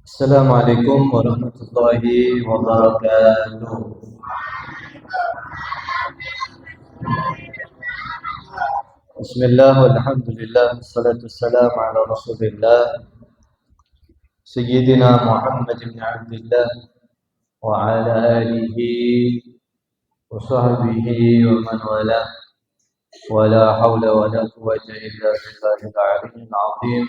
Assalamualaikum warahmatullahi wabarakatuh. Bismillah, walhamdulillah, wassalatu wassalamu ala rasulillah Sayyidina Muhammad ibn Abdullah wa ala alihi wa sahbihi wa man wala wa la hawla wa la quwwata illa billahil aliyyil azim.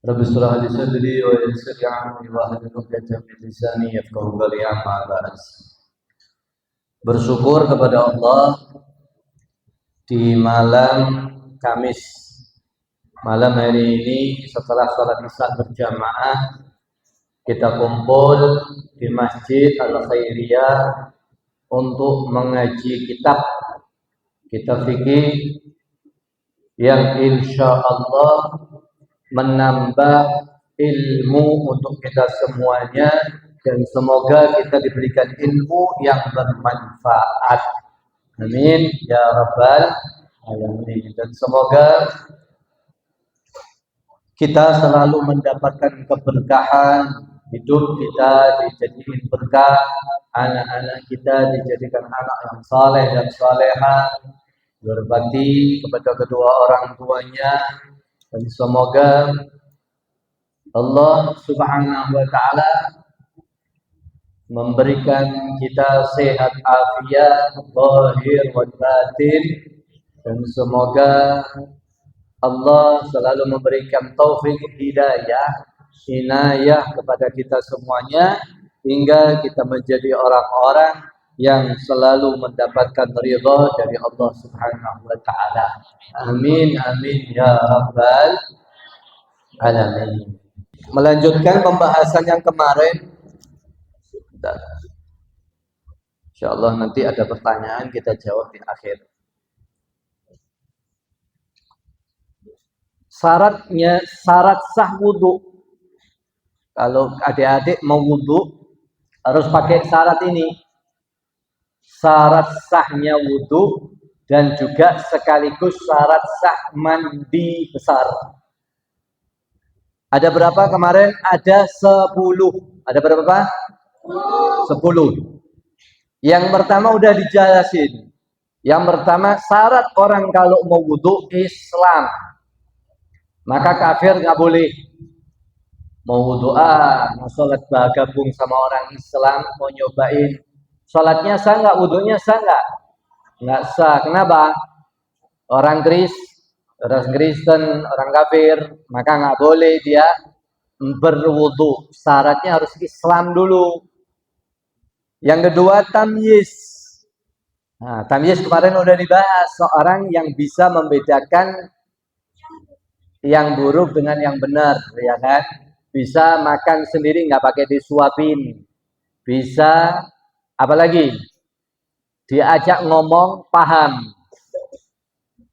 Rabbi shrah li sadri wa yassir li amri wa hlul 'uqdatam min lisani yafqahu qawli. Amma ba'd. Bersyukur kepada Allah di malam Kamis, malam hari ini setelah sholat isya berjamaah kita kumpul di Masjid Al-Khairiyah untuk mengaji kitab fikih yang insya Allah menambah ilmu untuk kita semuanya, dan semoga kita diberikan ilmu yang bermanfaat. Amin ya rabbal alamin. Dan semoga kita selalu mendapatkan keberkahan, hidup kita dijadikan berkah, anak-anak kita dijadikan anak yang saleh dan salehah, berbakti kepada kedua orang tuanya, dan semoga Allah Subhanahu wa taala memberikan kita sehat afiat zahir wa batin, dan semoga Allah selalu memberikan taufik hidayah inayah kepada kita semuanya hingga kita menjadi orang-orang yang selalu mendapatkan ridha dari Allah Subhanahu wa taala. Amin amin ya rabbal alamin. Melanjutkan pembahasan yang kemarin. Insyaallah nanti ada pertanyaan kita jawab di akhir. Syarat sah wudu. Kalau adik-adik mau wudu harus pakai syarat ini. Syarat sahnya wudu dan juga sekaligus syarat sah mandi besar. Ada berapa kemarin? Ada 10. Ada berapa? 10. Yang pertama udah dijelasin. Yang pertama, syarat orang kalau mau wudu Islam. Maka kafir nggak boleh. Mau wudu mau sholat gabung sama orang Islam, mau nyobain sholatnya sah nggak, wudunya sah nggak sah. Kenapa? Orang Kristen, orang kafir, maka nggak boleh dia berwudu. Syaratnya harus Islam dulu. Yang kedua, tamyiz. Nah, tamyiz kemarin udah dibahas, seorang yang bisa membedakan yang buruk dengan yang benar, ya kan? Bisa makan sendiri nggak pakai disuapin. Bisa apalagi? Diajak ngomong paham.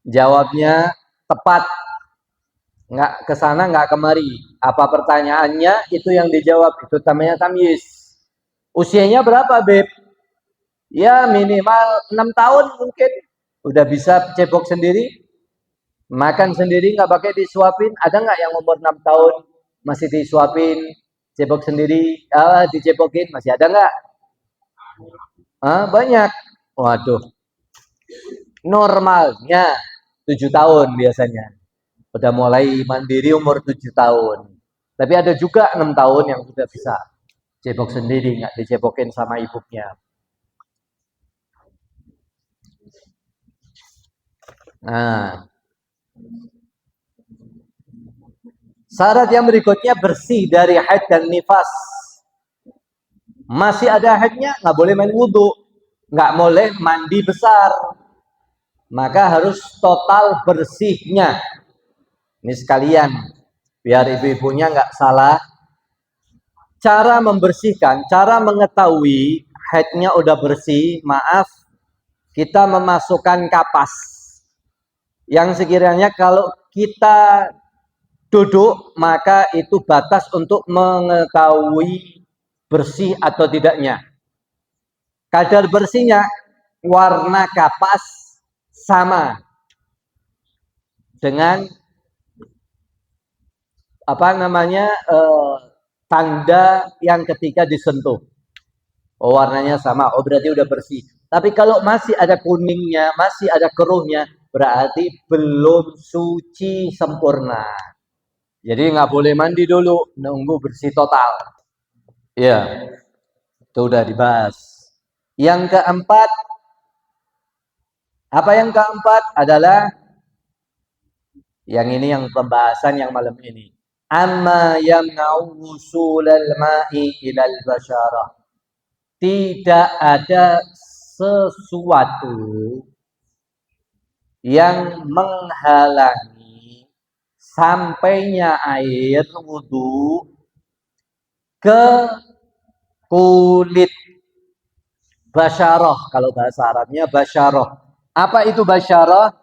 Jawabnya tepat. Nggak kesana nggak kemari. Apa pertanyaannya itu yang dijawab, itu namanya tamyiz. Usianya berapa, Beb? Ya minimal 6 tahun mungkin. Udah bisa cebok sendiri. Makan sendiri nggak pakai disuapin. Ada nggak yang umur 6 tahun masih disuapin, cebok sendiri, dicebokin, masih ada nggak? Banyak. Waduh. Normalnya 7 tahun biasanya. Udah mulai mandiri umur 7 tahun. Tapi ada juga 6 tahun yang sudah bisa cebok sendiri, nggak dicebokin sama ibunya. Nah, syarat yang berikutnya bersih dari haid dan nifas. Masih ada haidnya, nggak boleh main wudhu, nggak boleh mandi besar. Maka harus total bersihnya. Ini sekalian, biar ibu-ibunya nggak salah. Cara membersihkan, cara mengetahui haidnya udah bersih, maaf, kita memasukkan kapas. Yang sekiranya kalau kita duduk, maka itu batas untuk mengetahui bersih atau tidaknya. Kadar bersihnya, warna kapas sama dengan apa namanya tanda yang ketika disentuh. Oh, warnanya sama. Oh, berarti udah bersih. Tapi kalau masih ada kuningnya, masih ada keruhnya, berarti belum suci sempurna. Jadi nggak boleh mandi dulu, nunggu bersih total. Ya, itu udah dibahas. Yang keempat, apa yang keempat adalah yang ini yang pembahasan yang malam ini. Amma yamna'u wusulal ma'i ilal basyarah. Tidak ada sesuatu yang menghalangi sampainya air wudhu ke kulit basyarah. Kalau bahasa Arabnya basyarah. Apa itu basyarah?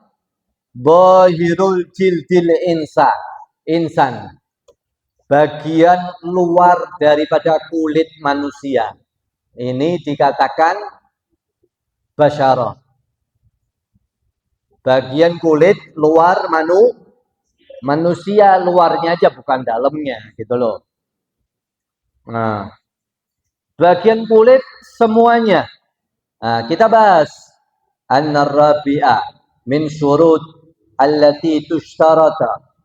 Bohirul jildil insan. Bagian luar daripada kulit manusia. Ini dikatakan basyarah. Bagian kulit luar manusia, luarnya aja bukan dalamnya gitu loh. Nah, bagian kulit semuanya. Nah, kita bahas an-rabi'ah min syurut allati tushtarata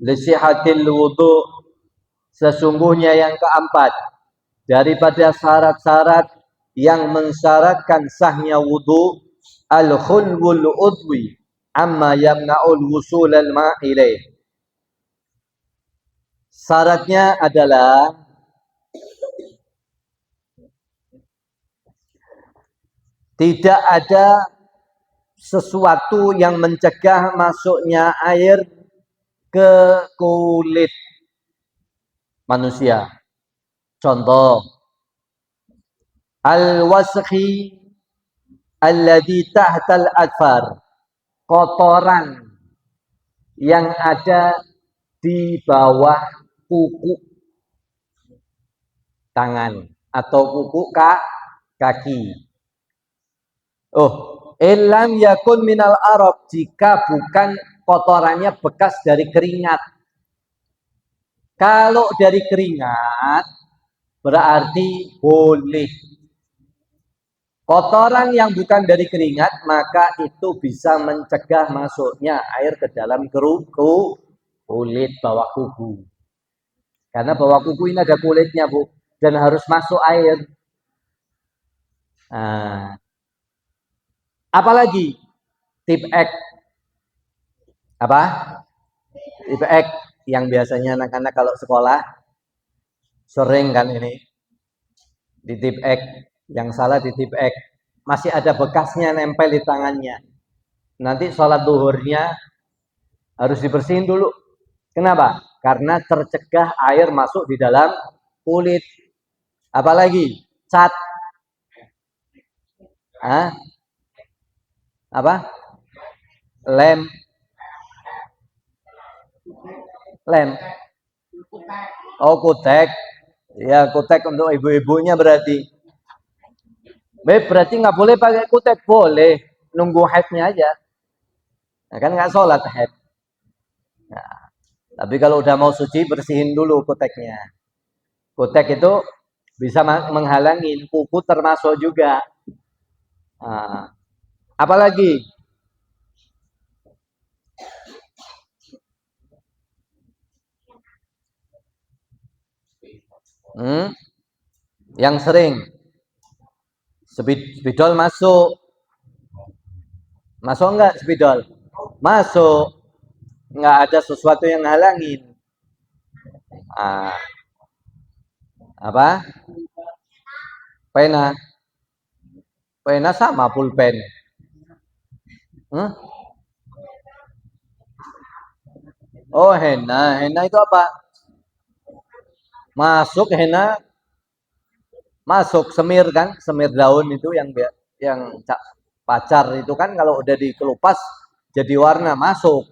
li sihatil wudu. Sesungguhnya yang keempat daripada syarat-syarat yang mensyaratkan sahnya wudu al-khulwul udwi amma yamna'ul wusul al-ma'ilaih. Syaratnya adalah tidak ada sesuatu yang mencegah masuknya air ke kulit manusia. Contoh, al-wasakhi alladhi tahtal adfar. Kotoran yang ada di bawah kuku tangan atau kuku kaki. Oh, ilam yakun minal arab, jika bukan kotorannya bekas dari keringat. Kalau dari keringat berarti boleh. Kotoran yang bukan dari keringat, maka itu bisa mencegah masuknya air ke dalam kulit bawah kuku. Karena bawah kuku ini ada kulitnya, Bu, dan harus masuk air. Nah, apalagi tip X. Apa? Tip X yang biasanya anak-anak kalau sekolah sering kan ini. Di tip X, yang salah di tip X. Masih ada bekasnya nempel di tangannya. Nanti sholat duhurnya harus dibersihin dulu. Kenapa? Karena tercegah air masuk di dalam kulit. Apalagi cat. Apa? Lem. Oh, kutek. Ya, kutek untuk ibu-ibunya berarti. Berarti nggak boleh pakai kutek, boleh nunggu haidnya aja. Nah, kan nggak sholat haid. Nah, tapi kalau udah mau suci bersihin dulu kuteknya. Kutek itu bisa menghalangi kuku termasuk juga. Nah, apalagi yang sering spidol masuk enggak spidol? Masuk, nggak ada sesuatu yang halangin. Apa? Pena sama pulpen. Oh, henna itu apa? Masuk henna, masuk semir kan, semir daun itu yang pacar itu kan kalau udah dikelupas jadi warna, masuk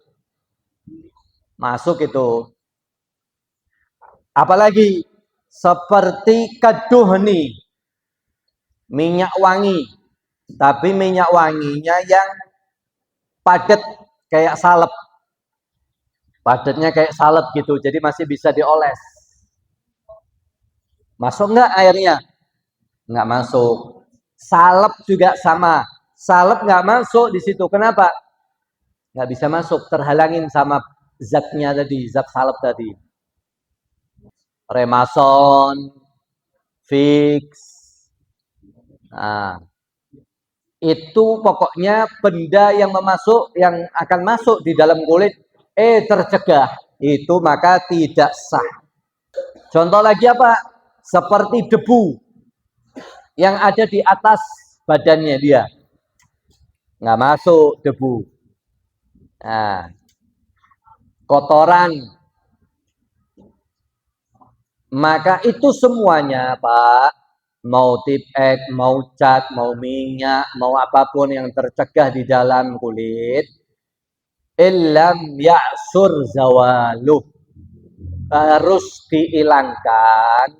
itu. Apalagi seperti kaduhni, minyak wangi, tapi minyak wanginya yang padat kayak salep. Padatnya kayak salep gitu, jadi masih bisa dioles. Masuk nggak airnya? Nggak masuk. Salep juga sama. Salep nggak masuk di situ. Kenapa? Nggak bisa masuk, terhalangin sama zatnya tadi, zat salep tadi. Remason, fix. Nah, itu pokoknya benda yang akan masuk di dalam kulit tercegah, itu maka tidak sah. Contoh lagi apa? Seperti debu yang ada di atas badannya dia, nggak masuk debu. Nah, kotoran, maka itu semuanya Pak, mau tipek, mau cat, mau minyak, mau apapun yang tercegah di dalam kulit, illam ya'sur zawaluh, harus dihilangkan,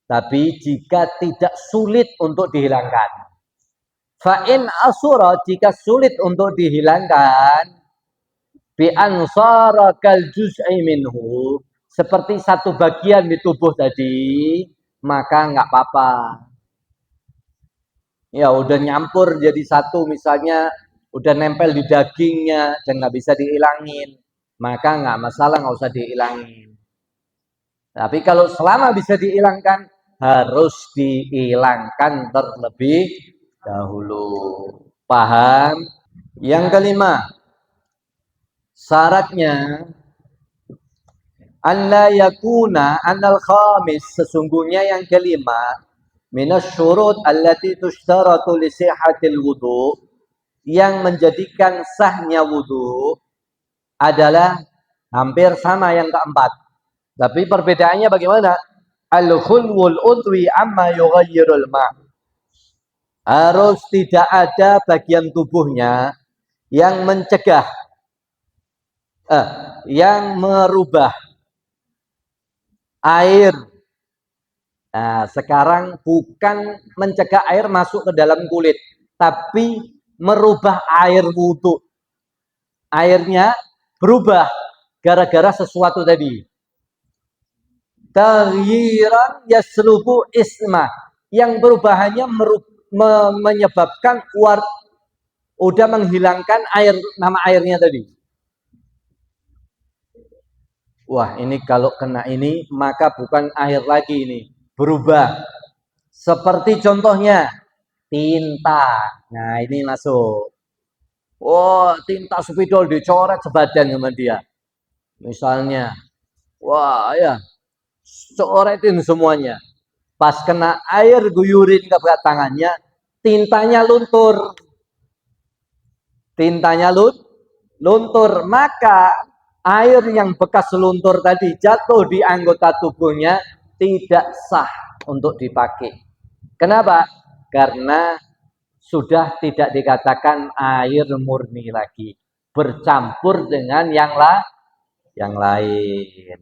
tapi jika tidak sulit untuk dihilangkan. Fa'in asura, jika sulit untuk dihilangkan, bi ansara kal juz'i minhu, seperti satu bagian di tubuh tadi, maka nggak apa-apa. Ya udah nyampur jadi satu, misalnya udah nempel di dagingnya dan nggak bisa dihilangin, maka nggak masalah, nggak usah dihilangin. Tapi kalau selama bisa dihilangkan, harus dihilangkan terlebih dahulu. Paham? Yang kelima, syaratnya an la yakuna anal khamis, sesungguhnya yang kelima, minas syurut allati tushtaratu li sihhatil wudu, yang menjadikan sahnya wudu adalah hampir sama yang keempat. Tapi perbedaannya bagaimana? Al-khulwul udwi amma yughayyirul ma'. Harus tidak ada bagian tubuhnya yang mencegah, yang merubah air. Nah, sekarang bukan mencegah air masuk ke dalam kulit, tapi merubah air wudhu. Airnya berubah gara-gara sesuatu tadi. Taghyiran yaslubu isma, yang perubahannya menyebabkan udah menghilangkan air, nama airnya tadi. Wah, ini kalau kena ini maka bukan air lagi, ini berubah. Seperti contohnya tinta. Nah, ini masuk. Oh, tinta spidol dicoret sebadan sama dia. Misalnya, wah ya, coretin semuanya. Pas kena air guyurin ke tangannya, tintanya luntur. Tintanya luntur, maka air yang bekas luntur tadi jatuh di anggota tubuhnya tidak sah untuk dipakai. Kenapa? Karena sudah tidak dikatakan air murni lagi, bercampur dengan yang lain.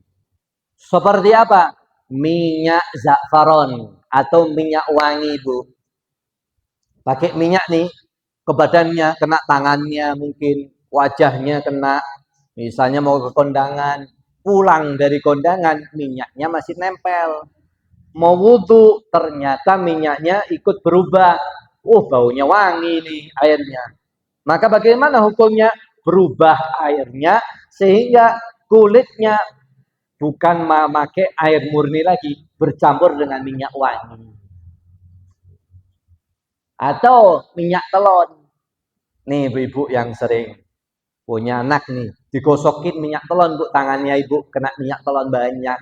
Seperti apa? Minyak za'faron atau minyak wangi, Bu. Pakai minyak nih ke badannya, kena tangannya, mungkin wajahnya kena, misalnya mau ke kondangan, pulang dari kondangan minyaknya masih nempel. Mau wudhu, ternyata minyaknya ikut berubah. Baunya wangi nih airnya. Maka bagaimana hukumnya? Berubah airnya sehingga kulitnya bukan memakai air murni lagi, bercampur dengan minyak wangi. Atau minyak telon. Nih ibu-ibu yang sering punya anak nih, digosokin minyak telon, Bu, tangannya ibu kena minyak telon banyak.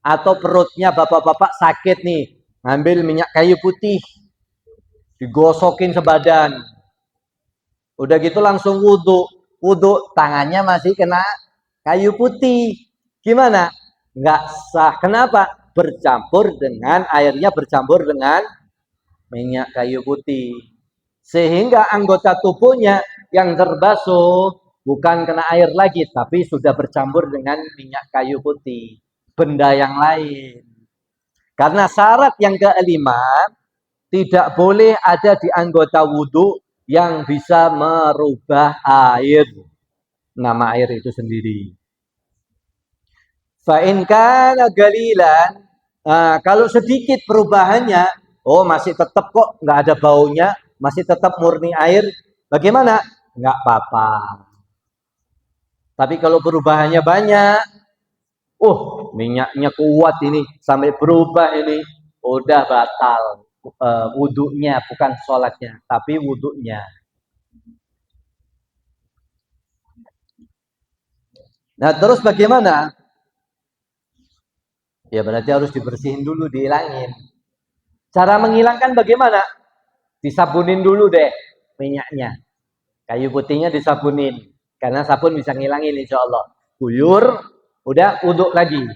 Atau perutnya bapak-bapak sakit nih, ngambil minyak kayu putih, digosokin sebadan. Udah gitu langsung wudhu, tangannya masih kena kayu putih. Gimana? Nggak sah. Kenapa? Bercampur dengan airnya, bercampur dengan minyak kayu putih. Sehingga anggota tubuhnya yang terbasuh bukan kena air lagi, tapi sudah bercampur dengan minyak kayu putih, benda yang lain. Karena syarat yang kelima, tidak boleh ada di anggota wudhu yang bisa merubah air, nama air itu sendiri. Fa in kana galilan, kalau sedikit perubahannya, oh masih tetap kok nggak ada baunya, masih tetap murni air, bagaimana? Nggak apa-apa. Tapi kalau perubahannya banyak, minyaknya kuat ini sampai berubah ini, udah batal wudhunya, bukan sholatnya, tapi wudhunya. Nah terus bagaimana? Ya berarti harus dibersihin dulu, dihilangin. Cara menghilangkan bagaimana? Disabunin dulu deh minyaknya. Kayu putihnya disabunin. Karena sabun bisa ngilangin insya Allah. Guyur, udah uduk lagi.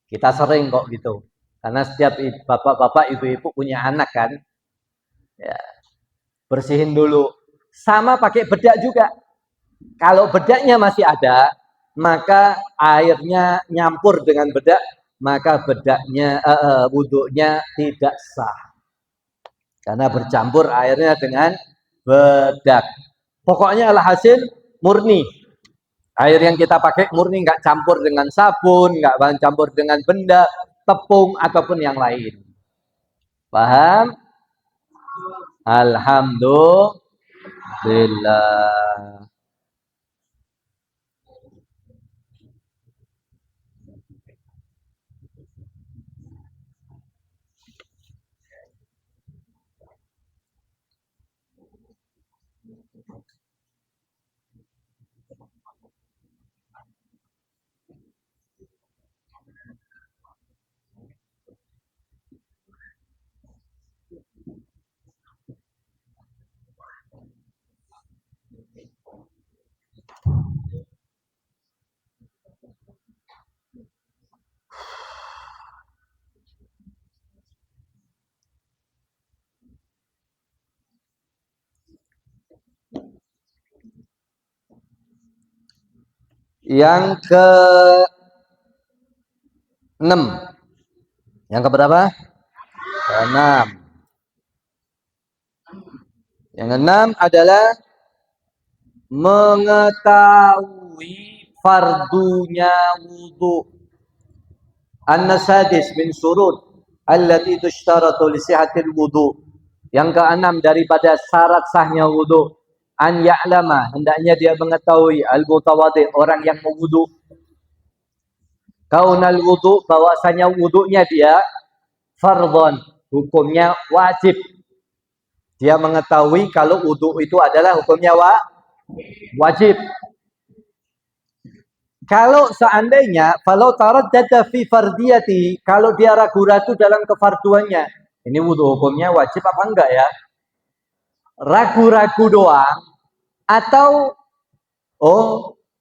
Kita sering kok gitu. Karena setiap bapak-bapak, ibu-ibu punya anak kan. Ya, bersihin dulu. Sama pakai bedak juga. Kalau bedaknya masih ada, maka airnya nyampur dengan bedak, maka bedaknya wudhunya tidak sah. Karena bercampur airnya dengan bedak. Pokoknya alhasil murni. Air yang kita pakai murni, nggak campur dengan sabun, nggak campur dengan benda, tepung ataupun yang lain. Paham? Alhamdulillah. Yang ke 6. Yang ke berapa? Ke 6. Yang ke-6 adalah mengetahui fardunya wudu. An-nasadis min surut allati tushtaratu li sihatil wudu. Yang ke-6 daripada syarat sahnya wudu, an ya'lama, hendaknya dia mengetahui, al-mutawaddi, orang yang mewudu, kaunal wudu, bahwasanya wudunya dia fardhon, hukumnya wajib. Dia mengetahui kalau wudu itu adalah hukumnya wajib. Kalau seandainya kalau taraddada fi fardiyati, kalau dia ragu-ragu dalam kefarduannya, ini wudu hukumnya wajib apa enggak ya? Ragu-ragu doang, atau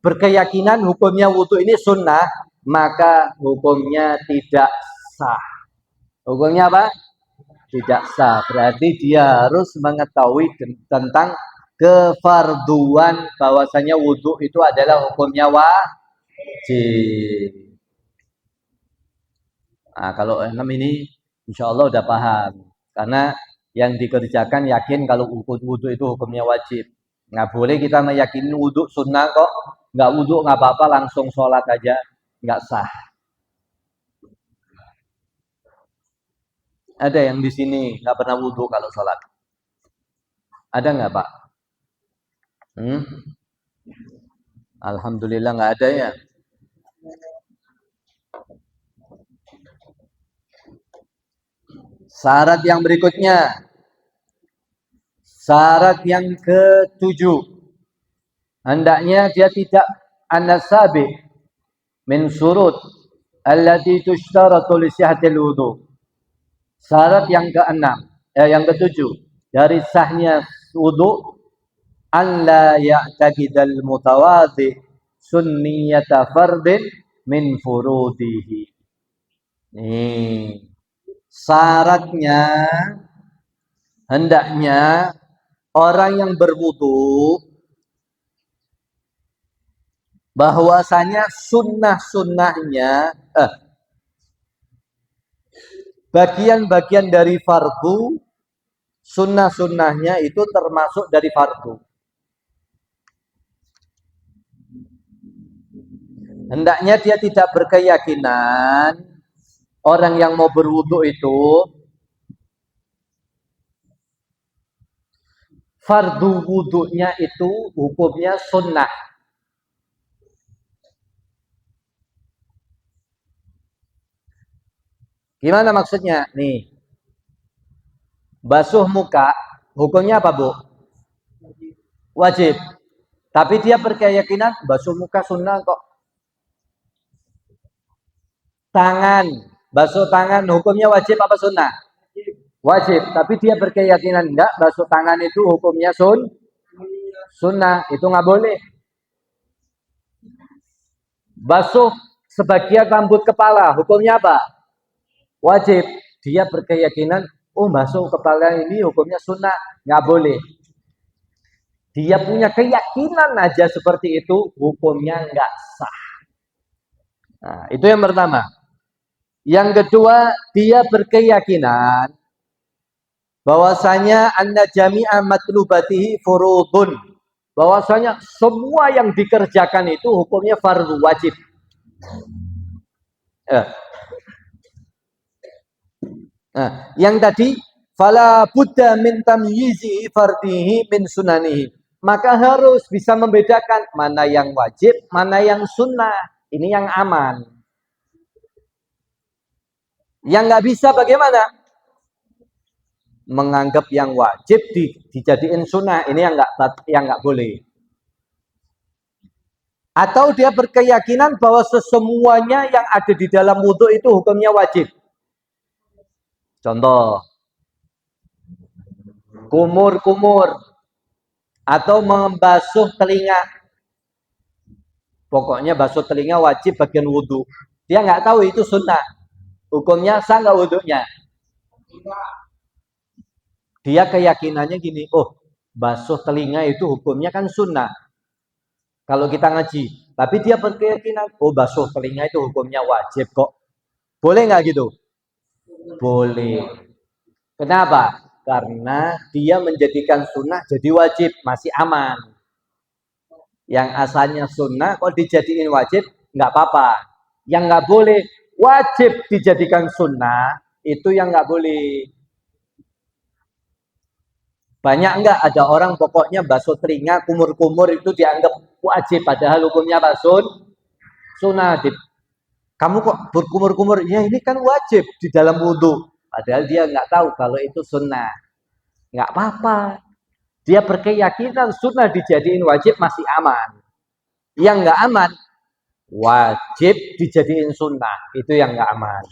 berkeyakinan hukumnya wudu ini sunnah, maka hukumnya tidak sah. Hukumnya apa? Tidak sah. Berarti dia harus mengetahui tentang kefarduan bahwasanya wudu itu adalah hukumnya wajib. Nah, kalau 6 ini insya Allah udah paham. Karena yang dikerjakan yakin kalau wudu itu hukumnya wajib. Nggak boleh kita meyakini wudu sunnah kok. Nggak wudu nggak apa-apa, langsung sholat aja. Nggak sah. Ada yang di sini nggak pernah wudu kalau sholat? Ada nggak Pak? Alhamdulillah nggak ada ya. Syarat yang berikutnya. Syarat yang ke-7. Hendaknya dia tidak an-nasabi min surut allati tushtaratu li sihhatil wudu. Syarat yang ke-6, yang ke-7 dari sahnya wudu, an la ya'taqidal mutawaddi sunniyata fardin min furudihi. Nih, syaratnya hendaknya orang yang berwudu bahwasanya sunnah-sunnahnya bagian-bagian dari fardu, sunnah-sunnahnya itu termasuk dari fardu. Hendaknya dia tidak berkeyakinan orang yang mau berwudu itu fardu wudunya itu hukumnya sunnah. Gimana maksudnya? Nih, basuh muka hukumnya apa, Bu? Wajib. Tapi dia berkeyakinan basuh muka sunnah kok. Tangan, basuh tangan hukumnya wajib apa sunnah? Wajib. Tapi dia berkeyakinan enggak basuh tangan itu hukumnya sunnah. Itu nggak boleh. Basuh sebagian rambut kepala hukumnya apa? Wajib. Dia berkeyakinan, oh basuh kepala ini hukumnya sunnah, nggak boleh. Dia punya keyakinan aja seperti itu, hukumnya nggak sah. Nah, itu yang pertama. Yang kedua, dia berkeyakinan bahwasanya anna jami'a matlubatihi furudun. Bahwasanya semua yang dikerjakan itu hukumnya fardu wajib. Nah, yang tadi fala budda min tamyizi fardihi min sunanihi. Maka harus bisa membedakan mana yang wajib, mana yang sunnah. Ini yang aman. Yang nggak bisa bagaimana? Menganggap yang wajib dijadiin sunnah. Ini yang nggak boleh. Atau dia berkeyakinan bahwa sesemuanya yang ada di dalam wudhu itu hukumnya wajib. Contoh, kumur-kumur atau membasuh telinga. Pokoknya basuh telinga wajib bagian wudhu. Dia nggak tahu itu sunnah. Hukumnya sah nggak wudhunya? Dia keyakinannya gini, oh basuh telinga itu hukumnya kan sunnah. Kalau kita ngaji, tapi dia berkeyakinan, oh basuh telinga itu hukumnya wajib kok. Boleh nggak gitu? Boleh. Kenapa? Karena dia menjadikan sunnah jadi wajib, masih aman. Yang asalnya sunnah, kalau dijadiin wajib, nggak apa-apa. Yang nggak boleh, wajib dijadikan sunnah, itu yang nggak boleh. Banyak enggak ada orang pokoknya basuh telinga, kumur-kumur itu dianggap wajib, padahal hukumnya basuh sunnah. Kamu kok berkumur-kumur? Ya ini kan wajib di dalam wudhu. Padahal dia nggak tahu kalau itu sunnah. Nggak apa-apa. Dia berkeyakinan sunnah dijadiin wajib masih aman. Yang nggak aman, wajib dijadiin sunnah. Itu yang nggak aman.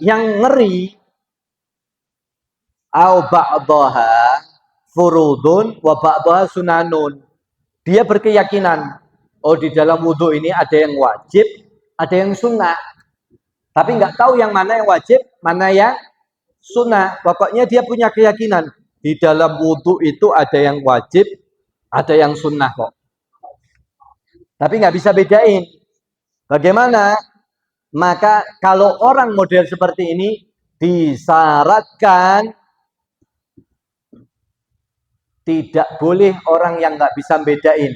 Yang ngeri au ba'daha furudun wa ba'daha sunanun. Dia berkeyakinan, oh di dalam wudhu ini ada yang wajib, ada yang sunnah. Tapi nggak tahu yang mana yang wajib, mana yang sunnah. Pokoknya dia punya keyakinan, di dalam wudhu itu ada yang wajib, ada yang sunnah kok. Tapi nggak bisa bedain. Bagaimana? Maka kalau orang model seperti ini disyaratkan tidak boleh orang yang nggak bisa bedain.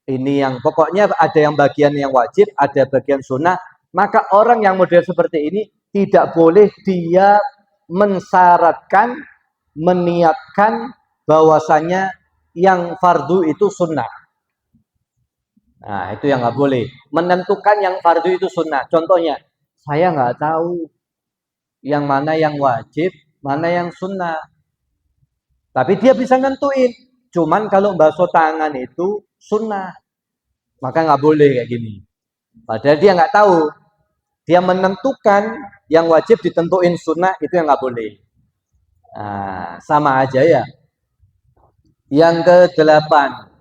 Ini yang pokoknya ada yang bagian yang wajib, ada bagian sunnah. Maka orang yang model seperti ini tidak boleh dia mensyaratkan, meniatkan bahwasanya yang fardu itu sunnah. Nah, itu yang nggak boleh. Menentukan yang fardu itu sunnah. Contohnya, saya nggak tahu yang mana yang wajib, mana yang sunnah. Tapi dia bisa nentuin. Cuman kalau basuh tangan itu sunnah. Maka nggak boleh kayak gini. Padahal dia nggak tahu. Dia menentukan yang wajib ditentuin sunnah, itu yang nggak boleh. Nah, sama aja ya. Yang ke-8.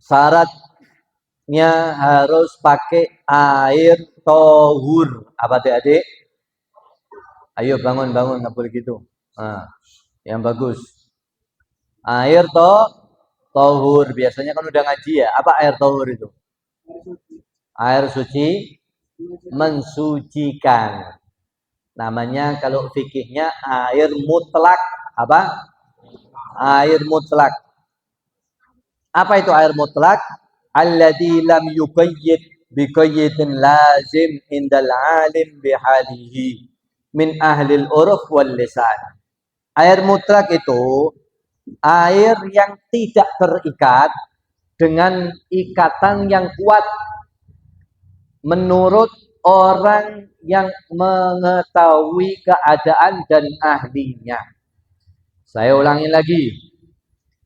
Syaratnya harus pakai air tohur. Apa adik-adik? Ayo bangun, nggak boleh gitu. Nah, yang bagus. Air tohur. Biasanya kan udah ngaji ya. Apa air tohur itu? Air suci mensucikan. Namanya kalau fikihnya air mutlak. Apa? Air mutlak. Apa itu air mutlak? Alladzi lam yuqayyid biqayyidin lazim indal alim bihalihi min ahlil uruf wal lisan. Air mutlak itu air yang tidak terikat dengan ikatan yang kuat menurut orang yang mengetahui keadaan dan ahlinya. Saya ulangi lagi.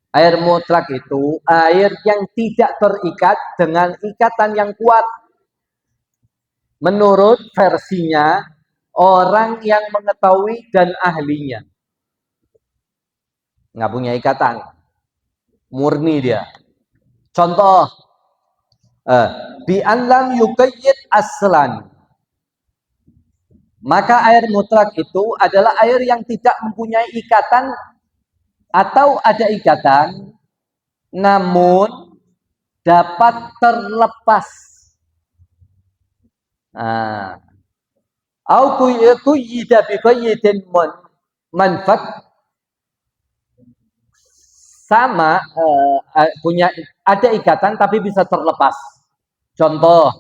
Air mutlak itu air yang tidak terikat dengan ikatan yang kuat. Menurut versinya orang yang mengetahui dan ahlinya. Nggak punya ikatan. Murni dia. Contoh. Bi an lam yuqayyid aslan. Maka air mutlak itu adalah air yang tidak mempunyai ikatan atau ada ikatan namun dapat terlepas. Au quyida bi qayyidin manfak sama punya ada ikatan tapi bisa terlepas. Contoh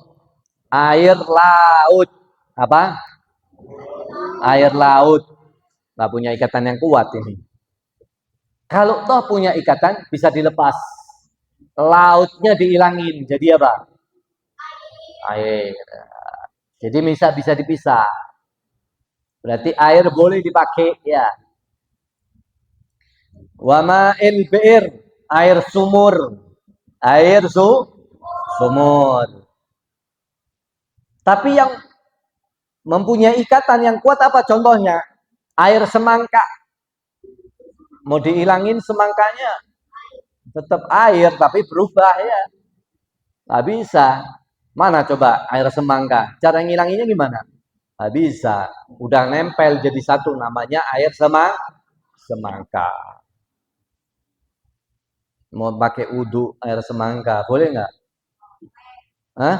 air laut. Apa? Air laut. Nggak punya ikatan yang kuat ini. Kalau toh punya ikatan bisa dilepas. Lautnya dihilangin. Jadi apa? Air. Jadi bisa dipisah. Berarti air boleh dipakai ya. Wa ma'il bi'r, air sumur. Air sumur. Tapi yang mempunyai ikatan yang kuat apa contohnya? Air semangka. Mau dihilangin semangkanya, tetap air tapi berubah ya. Nggak bisa. Mana coba air semangka? Cara ngilanginnya gimana? Nggak bisa. Udah nempel jadi satu, namanya air semangka. Mau pakai wudhu air semangka, boleh nggak? Hah?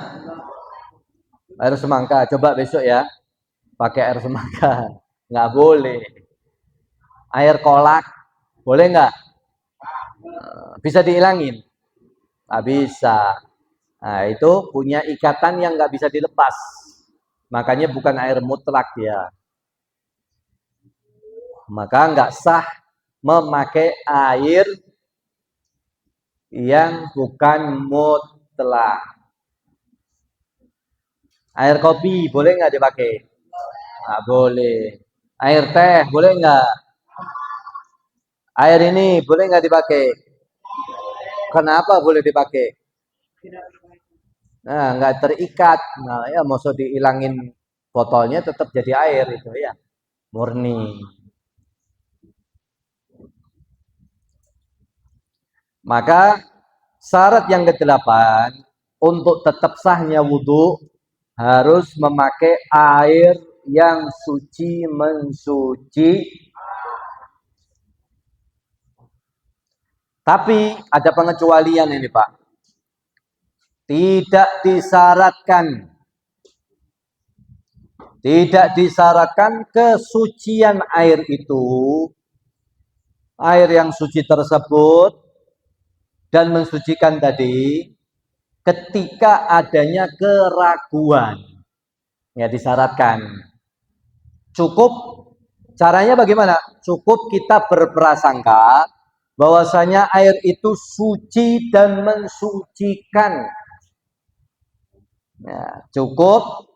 Air semangka, coba besok ya. Pakai air semangka. Nggak boleh. Air kolak, boleh nggak? Bisa dihilangin? Nggak bisa. Nah, itu punya ikatan yang nggak bisa dilepas. Makanya bukan air mutlak ya. Maka nggak sah memakai air yang bukan mutlak. Air kopi boleh nggak dipakai? Nggak boleh. Air teh boleh nggak? Air ini boleh nggak dipakai? Kenapa boleh dipakai? Nah, nggak terikat. Nah, ya mau dihilangin botolnya tetap jadi air itu ya. Murni. Maka syarat yang ke-8 untuk tetap sahnya wudhu harus memakai air yang suci mensuci. Tapi ada pengecualian ini Pak. Tidak disyaratkan kesucian air itu, air yang suci tersebut dan mensucikan tadi ketika adanya keraguan. Ya disyaratkan. Cukup caranya bagaimana? Cukup kita berprasangka bahwasanya air itu suci dan mensucikan. Ya, cukup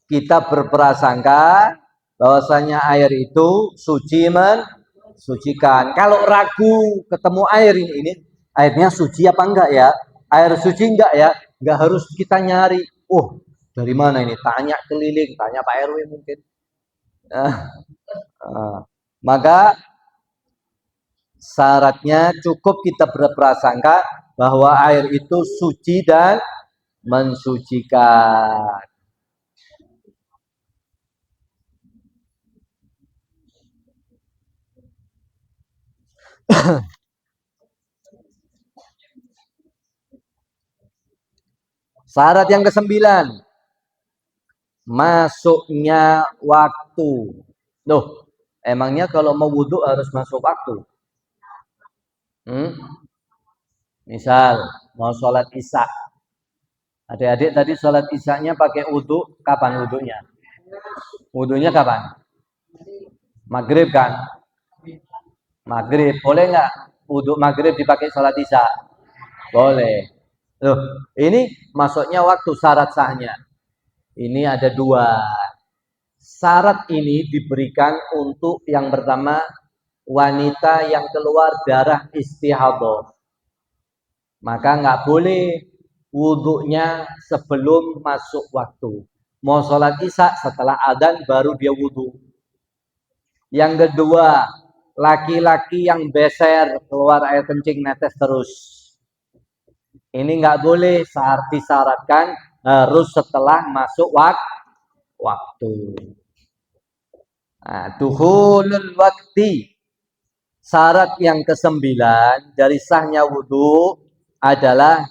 kita berprasangka bahwasanya air itu suci mensucikan. Kalau ragu ketemu air ini airnya suci apa enggak ya? Air suci enggak ya? Enggak harus kita nyari. Oh, dari mana ini? Tanya keliling, tanya Pak RW mungkin. Maka syaratnya cukup kita berprasangka bahwa air itu suci dan mensucikan. Syarat yang ke-9, masuknya waktu waktu. Loh, emangnya kalau mau wudhu harus masuk waktu? Misal mau sholat isya, adik-adik tadi sholat isyanya pakai wudhu, kapan wudhunya? Wudhunya kapan? Maghrib kan? Maghrib, boleh nggak wudhu maghrib dipakai sholat isya? Boleh. Loh, ini masuknya waktu syarat sahnya. Ini ada dua. Syarat ini diberikan untuk yang pertama, wanita yang keluar darah istihadah. Maka nggak boleh wudhunya sebelum masuk waktu. Mau sholat isya setelah adzan baru dia wudhu. Yang kedua, laki-laki yang beser keluar air kencing netes terus. Ini nggak boleh, disyaratkan harus setelah masuk waktu. Nah, duhulul wakti. Syarat yang ke-9 dari sahnya wudhu adalah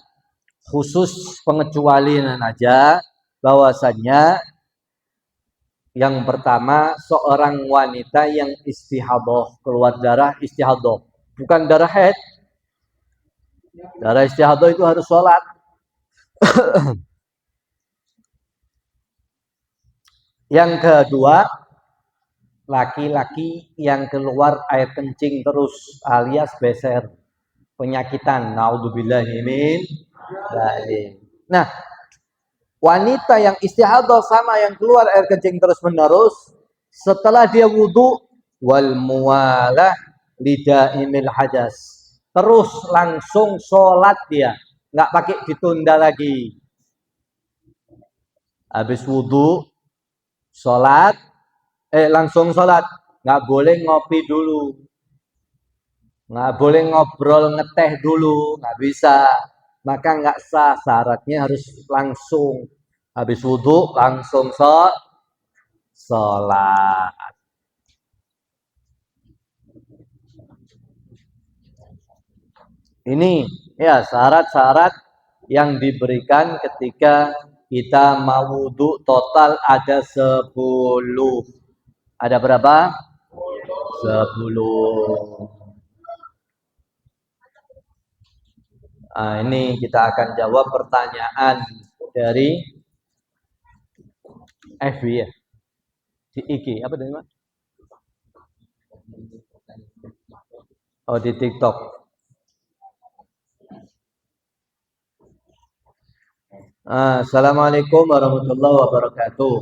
khusus pengecualian aja, bahwasannya yang pertama seorang wanita yang istihadah, keluar darah istihadah, bukan darah haid. Darah istihadah itu harus sholat. Yang kedua, laki-laki yang keluar air kencing terus alias beser, penyakitan, naudzubillahi min dzalik. Nah, wanita yang istihadah sama yang keluar air kencing terus menerus, setelah dia wudhu, wal muwalah lidaimil hadas, terus langsung sholat dia, nggak pakai ditunda lagi. Habis wudhu, sholat, langsung sholat, nggak boleh ngopi dulu, nggak boleh ngobrol ngeteh dulu, nggak bisa, maka nggak sah. Syaratnya harus langsung habis wudhu langsung sholat. Ini ya syarat-syarat yang diberikan ketika kita mau wudhu. Total ada 10. Ada berapa? 10. Nah, ini kita akan jawab pertanyaan dari FB ya, di IG apa dari mana? Oh, di TikTok. Assalamualaikum warahmatullahi wabarakatuh.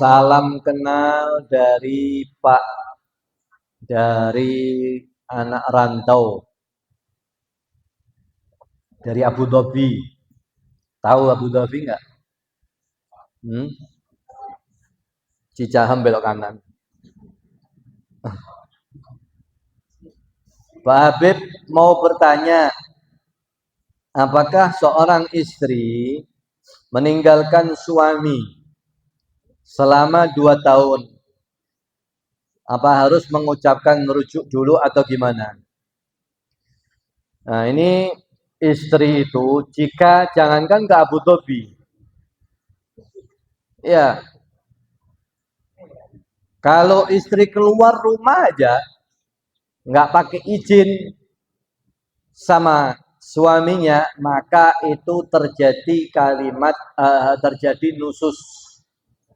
Salam kenal dari Pak, dari anak rantau dari Abu Dhabi. Tahu Abu Dhabi nggak? Cicahem belok kanan. Pak Habib mau bertanya, apakah seorang istri meninggalkan suami selama 2 tahun, apa harus mengucapkan merujuk dulu atau gimana? Nah, ini istri itu jika jangankan ke Abu Dhabi, ya, kalau istri keluar rumah aja nggak pakai izin sama suaminya, maka itu terjadi kalimat terjadi nusus.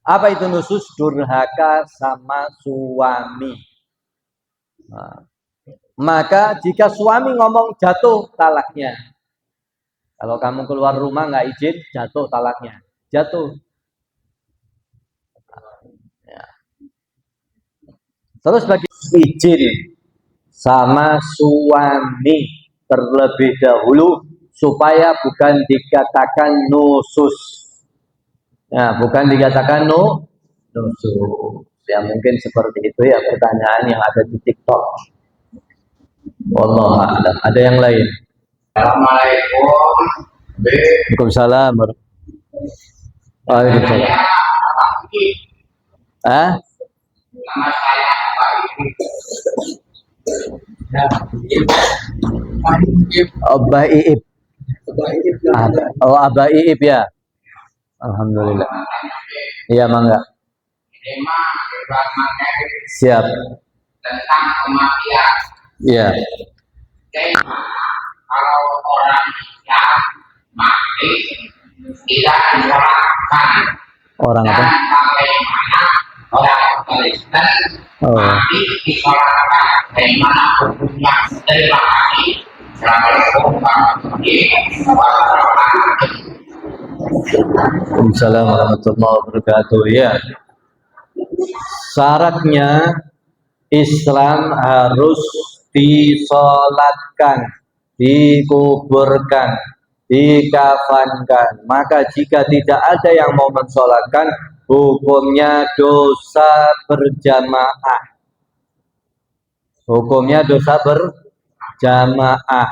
Apa itu nusus? Durhaka sama suami. Nah, maka jika suami ngomong jatuh talaknya. Kalau kamu keluar rumah nggak izin, jatuh talaknya. Jatuh. Ya. Terus bagi izin sama suami terlebih dahulu supaya bukan dikatakan nusus. Nah, bukan dikatakan nusus. Ya mungkin seperti itu ya pertanyaan yang ada di TikTok. Wallahu a'lam. Ada yang lain? Assalamualaikum. Waalaikumsalam. Waalaikumsalam. Nama saya Pak Iip. Abah Iip. Oh, Abah Iip ya. Alhamdulillah. Iya, mangga. Ini mah bebas materi Siap. tentang kematian. Iya. Tema kalau orang yang mati tidak diserahkan Orang apa? dan bagaimana orang Kristen Oh. mati diserahkan bagaimana hukumnya. Terima kasih. Assalamualaikum warahmatullahi wabarakatuh. Waalaikumsalam warahmatullahi wabarakatuh. Ya. Syaratnya Islam harus disolatkan, dikuburkan, dikafankan. Maka jika tidak ada yang mau mensolatkan, hukumnya dosa berjamaah. Hukumnya dosa berjamaah.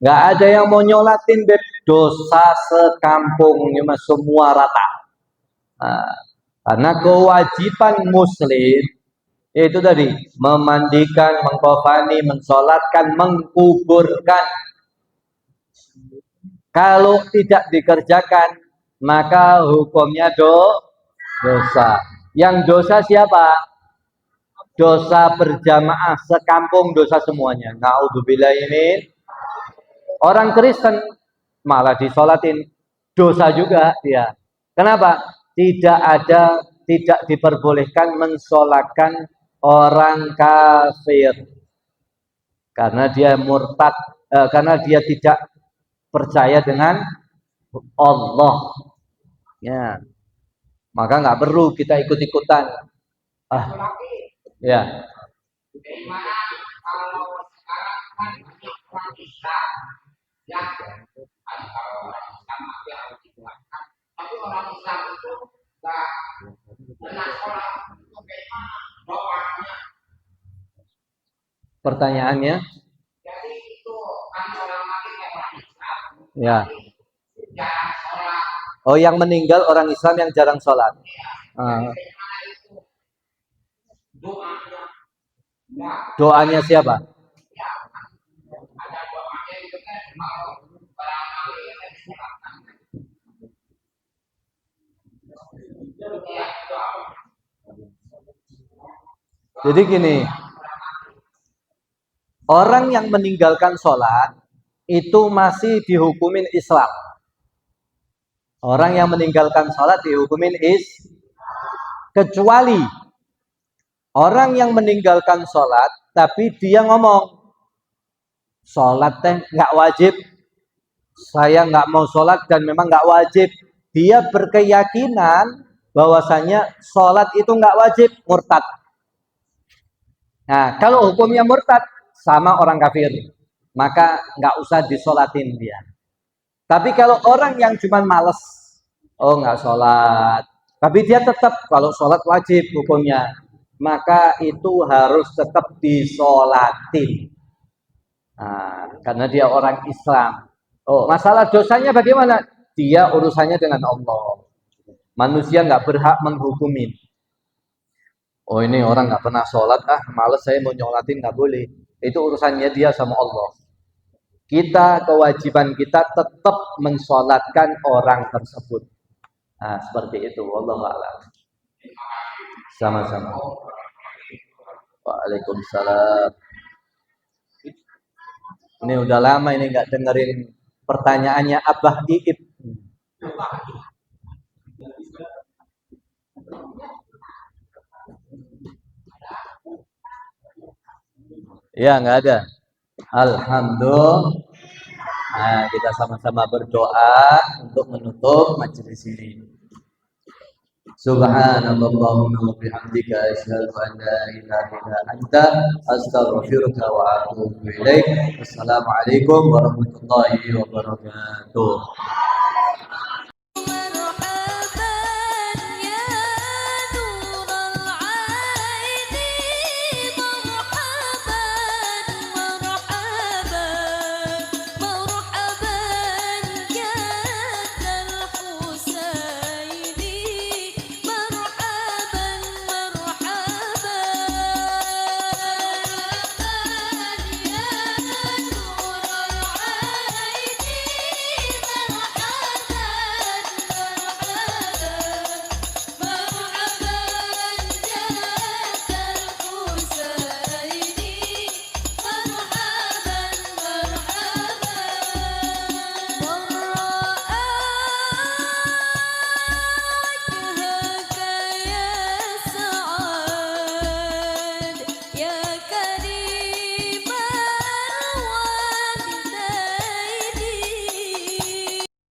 Nggak ada yang mau nyolatin, Beb. Dosa sekampung, cuma semua rata. Nah, karena kewajiban muslim itu tadi memandikan, mengkafani, mensolatkan, mengkuburkan. Kalau tidak dikerjakan, maka hukumnya dosa. Yang dosa siapa? Dosa berjamaah sekampung, dosa semuanya. Naudzubillah. Ini orang Kristen malah disolatin, dosa juga dia. Kenapa? Tidak diperbolehkan mensolatkan orang kafir karena dia murtad, karena dia tidak percaya dengan Allah. Ya, maka nggak perlu kita ikut-ikutan. Ya. Bagaimana kalau sekarang kan banyak orang Islam yang kalau orang Islam mati harus dibuatkan, tapi orang Islam itu nggak pernah sholat. Bagaimana doanya? Pertanyaannya, Jadi itu kan orang mati kayak orang Islam, ya. jarang sholat. Oh, yang meninggal orang Islam yang jarang sholat. Bagaimana itu doanya? Ya, Doanya siapa? ya, ada doanya itu kan mau barangkali kita diserahkan. Ya, doa. Jadi gini, orang yang meninggalkan sholat itu masih dihukumin Islam. Orang yang meninggalkan sholat dihukumin kecuali orang yang meninggalkan sholat tapi dia ngomong sholat teh nggak wajib, saya nggak mau sholat dan memang nggak wajib. Dia berkeyakinan bahwasanya sholat itu nggak wajib, murtad. Nah, kalau hukumnya murtad sama orang kafir, maka nggak usah disolatin dia. Tapi kalau orang yang cuma males, oh nggak sholat, tapi dia tetap kalau sholat wajib hukumnya, maka itu harus tetap disolatin. Nah, karena dia orang Islam. Oh, masalah dosanya bagaimana? Dia urusannya dengan Allah. Manusia nggak berhak menghukumin. Oh, ini orang nggak pernah sholat, males saya mau nyolatin, nggak boleh. Itu urusannya dia sama Allah. Kita, kewajiban kita tetap mensolatkan orang tersebut. Nah, seperti itu. Wallahu a'lam. Sama-sama. Waalaikumsalam. Ini udah lama ini nggak dengerin pertanyaannya Abah Iib. Ya, nggak ada. Alhamdulillah. Nah, kita sama-sama berdoa untuk menutup majelis ini. Subhanallahumma wa bihamdika asyhadu an la ilaha illa anta astaghfiruka wa atubu ilaik. Assalamualaikum warahmatullahi wabarakatuh.